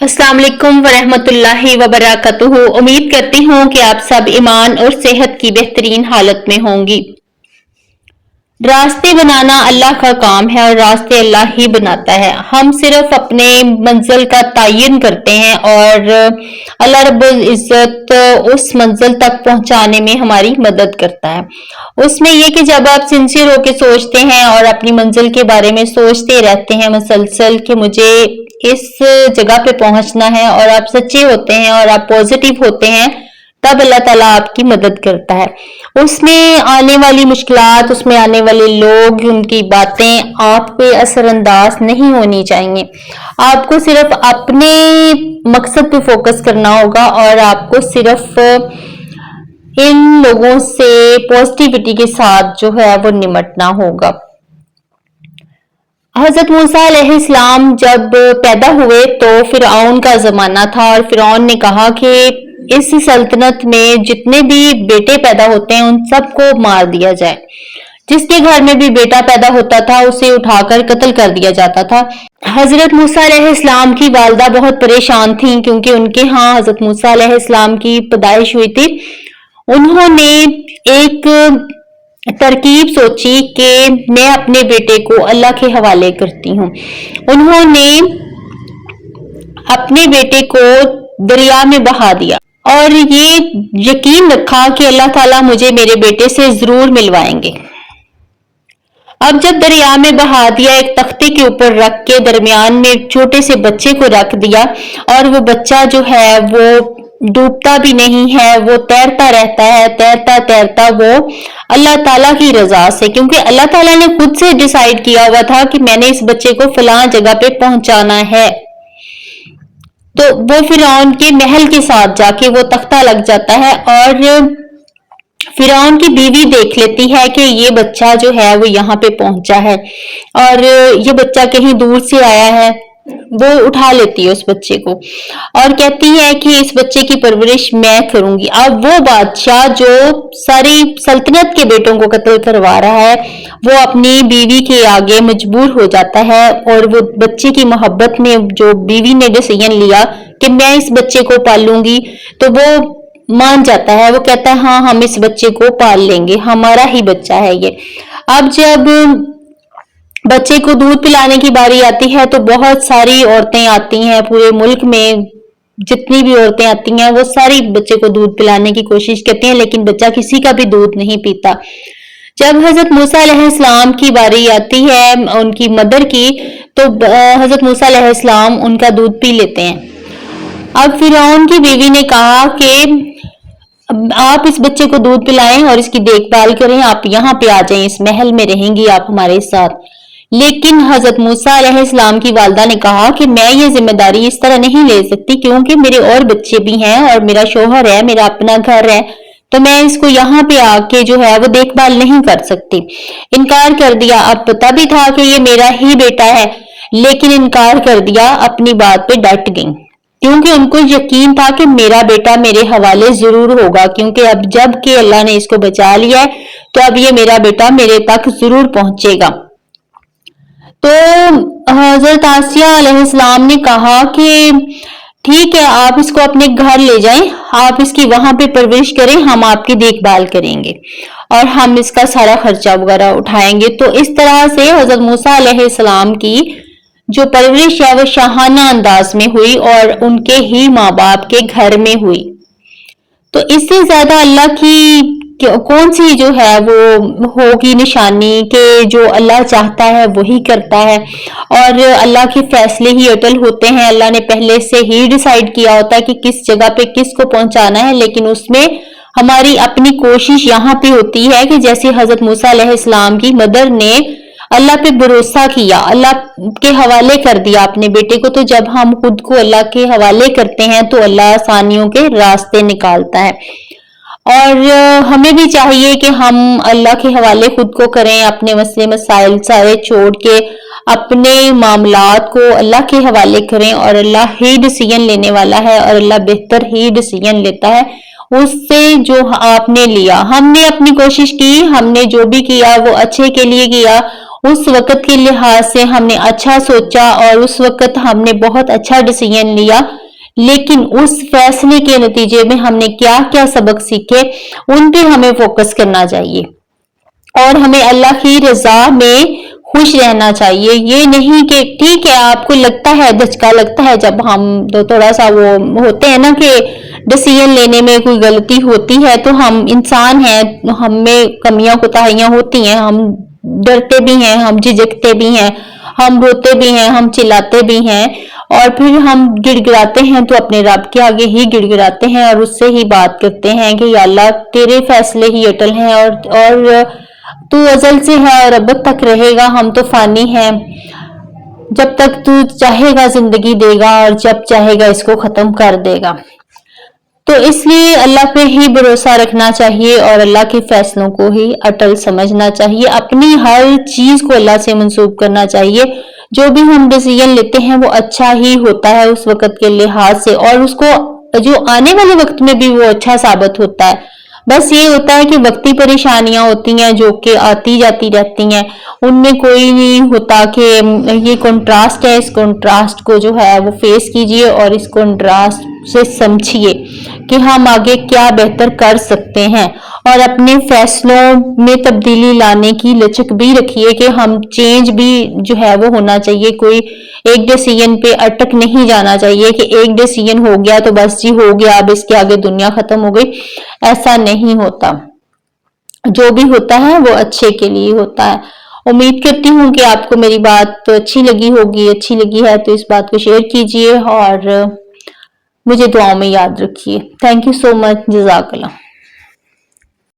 अस्सलाम वालेकुम वरहमतुल्लाहि वबरकातुहू। उम्मीद करती हूँ कि आप सब ईमान और सेहत की बेहतरीन हालत में होंगी। रास्ते बनाना अल्लाह का काम है और रास्ते अल्लाह ही बनाता है। हम सिर्फ अपने मंजिल का तयन करते हैं और अल्लाह रब्बुल इज्जत उस मंजिल तक पहुंचाने में हमारी मदद करता है। उसमें यह कि जब आप सिंसियर होकर सोचते हैं और अपनी मंजिल के बारे में सोचते रहते हैं मसलसल कि मुझे इस जगह पे पहुंचना है, और आप सच्चे होते हैं और आप पॉजिटिव होते हैं, तब अल्लाह ताला आपकी मदद करता है। उसमें आने वाली मुश्किलात, उसमें आने वाले लोग, उनकी बातें आप पे असरअंदाज नहीं होनी चाहिए। आपको सिर्फ अपने मकसद पे फोकस करना होगा और आपको सिर्फ इन लोगों से पॉजिटिविटी के साथ जो है वो निमटना होगा। हजरत मूसा अलैहिस्सलाम जब पैदा हुए तो फिरौन का जमाना था और फिरौन ने कहा कि इस सल्तनत में जितने भी बेटे पैदा होते हैं उन सबको मार दिया जाए। जिसके घर में भी बेटा पैदा होता था उसे उठाकर कत्ल कर दिया जाता था। हजरत मूसा अलैहिस्सलाम की वालदा बहुत परेशान थी क्योंकि उनके यहाँ हजरत मूसा अलैहिस्सलाम की पैदाइश हुई थी। उन्होंने एक तरकीब सोची कि मैं अपने बेटे को अल्लाह के हवाले करती हूँ। उन्होंने अपने बेटे को दरिया में बहा दिया और ये यकीन रखा कि अल्लाह ताला मुझे मेरे बेटे से जरूर मिलवाएंगे। अब जब दरिया में बहा दिया, एक तख्ते के ऊपर रख के दरमियान में एक छोटे से बच्चे को रख दिया और वो बच्चा जो है वो डूबता भी नहीं है, वो तैरता रहता है। तैरता तैरता वो अल्लाह ताला की रजा से, क्योंकि अल्लाह ताला ने खुद से डिसाइड किया हुआ था कि मैंने इस बच्चे को फलां जगह पे पहुंचाना है, तो वो फिरौन के महल के साथ जाके वो तख्ता लग जाता है और फिरौन की बीवी देख लेती है कि ये बच्चा जो है वो यहाँ पे पहुंचा है और ये बच्चा कहीं दूर से आया है। वो उठा लेती है उस बच्चे को और कहती है कि इस बच्चे की परवरिश मैं करूंगी। अब वो बादशाह जो सारी सल्तनत के बेटों को कत्ल करवा रहा है, वो अपनी बीवी के आगे मजबूर हो जाता है और वो बच्चे की मोहब्बत में जो बीवी ने डिसीजन लिया कि मैं इस बच्चे को पालूंगी, तो वो मान जाता है। वो कहता है हाँ, हम इस बच्चे को पाल लेंगे, हमारा ही बच्चा है ये। अब जब बच्चे को दूध पिलाने की बारी आती है तो बहुत सारी औरतें आती हैं, पूरे मुल्क में जितनी भी औरतें आती हैं वो सारी बच्चे को दूध पिलाने की कोशिश करती हैं, लेकिन बच्चा किसी का भी दूध नहीं पीता। जब हजरत मूसा अलैहिस्सलाम की बारी आती है उनकी मदर की, तो हजरत मूसा अलैहिस्सलाम उनका दूध पी लेते हैं। अब फिरौन की बीवी ने कहा कि आप इस बच्चे को दूध पिलाएं और इसकी देखभाल करें, आप यहाँ पे आ जाएं, इस महल में रहेंगी आप हमारे साथ। लेकिन हजरत मूसा अलैहिस्सलाम की वालदा ने कहा कि मैं ये जिम्मेदारी इस तरह नहीं ले सकती क्योंकि मेरे और बच्चे भी हैं और मेरा शोहर है, मेरा अपना घर है, तो मैं इसको यहाँ पे आके जो है वो देखभाल नहीं कर सकती। इनकार कर दिया। अब पता भी था कि ये मेरा ही बेटा है, लेकिन इनकार कर दिया, अपनी बात पे डट गई क्योंकि उनको यकीन था कि मेरा बेटा मेरे हवाले जरूर होगा, क्योंकि अब जब कि अल्लाह ने इसको बचा लिया है तो अब ये मेरा बेटा मेरे तक जरूर पहुंचेगा। तो हजरत आसिया अलैहिस्सलाम ने कहा कि ठीक है, आप इसको अपने घर ले जाएं, आप इसकी वहां पे परवरिश करें, हम आपकी देखभाल करेंगे और हम इसका सारा खर्चा वगैरह उठाएंगे। तो इस तरह से हजरत मूसा अलैहिस्सलाम की जो परवरिश है वो शाहाना अंदाज में हुई और उनके ही माँ बाप के घर में हुई। तो इससे ज्यादा अल्लाह की कौन सी जो है वो होगी निशानी कि जो अल्लाह चाहता है वही करता है और अल्लाह के फैसले ही अटल होते हैं। अल्लाह ने पहले से ही डिसाइड किया होता है कि किस जगह पे किसको पहुंचाना है, लेकिन उसमें हमारी अपनी कोशिश यहाँ पे होती है कि जैसे हजरत मूसा अलैहिस्सलाम की मदर ने अल्लाह पे भरोसा किया, अल्लाह के हवाले कर दिया अपने बेटे को। तो जब हम खुद को अल्लाह के हवाले करते हैं तो अल्लाह आसानियों के रास्ते निकालता है और हमें भी चाहिए कि हम अल्लाह के हवाले खुद को करें, अपने मसले मसाइल सारे छोड़ के अपने मामलात को अल्लाह के हवाले करें और अल्लाह ही डिसीजन लेने वाला है और अल्लाह बेहतर ही डिसीजन लेता है। उससे जो आपने लिया, हमने अपनी कोशिश की, हमने जो भी किया वो अच्छे के लिए किया, उस वक्त के लिहाज से हमने अच्छा सोचा और उस वक्त हमने बहुत अच्छा डिसीजन लिया, लेकिन उस फैसले के नतीजे में हमने क्या क्या सबक सीखे उन पे हमें फोकस करना चाहिए और हमें अल्लाह की रजा में खुश रहना चाहिए। ये नहीं कि ठीक है आपको लगता है, धचका लगता है जब हम तो थोड़ा सा वो होते हैं ना कि डिसीजन लेने में कोई गलती होती है, तो हम इंसान हैं, हम में कमियां कोताहियां होती हैं, हम डरते भी हैं, हम झिझकते भी हैं, हम रोते भी हैं, हम चिल्लाते भी हैं और फिर हम गिड़गिड़ाते हैं तो अपने रब के आगे ही गिड़गिड़ाते हैं और उससे ही बात करते हैं कि या अल्लाह तेरे फैसले ही अटल हैं और तू अजल से है और अब तक रहेगा, हम तो फानी हैं, जब तक तू चाहेगा जिंदगी देगा और जब चाहेगा इसको खत्म कर देगा। तो इसलिए अल्लाह पे ही भरोसा रखना चाहिए और अल्लाह के फैसलों को ही अटल समझना चाहिए, अपनी हर चीज को अल्लाह से मंसूब करना चाहिए। जो भी हम डिसीजन लेते हैं वो अच्छा ही होता है उस वक्त के लिहाज से और उसको जो आने वाले वक्त में भी वो अच्छा साबित होता है। बस ये होता है कि वक्ती परेशानियां होती हैं जो कि आती जाती रहती हैं, उनमें कोई नहीं होता कि ये कंट्रास्ट है, इस कंट्रास्ट को जो है वो फेस कीजिए और इस कंट्रास्ट से समझिए कि हम आगे क्या बेहतर कर सकते हैं और अपने फैसलों में तब्दीली लाने की लचक भी रखिए कि हम चेंज भी जो है वो होना चाहिए। कोई एक डिसीजन पे अटक नहीं जाना चाहिए कि एक डिसीजन हो गया तो बस जी हो गया, अब इसके आगे दुनिया खत्म हो गई, ऐसा नहीं होता। जो भी होता है वो अच्छे के लिए होता है। उम्मीद करती हूँ कि आपको मेरी बात अच्छी लगी होगी, अच्छी लगी है तो इस बात को शेयर कीजिए और मुझे दुआओं में याद रखिए। थैंक यू सो मच, जज़ाकल्लाह।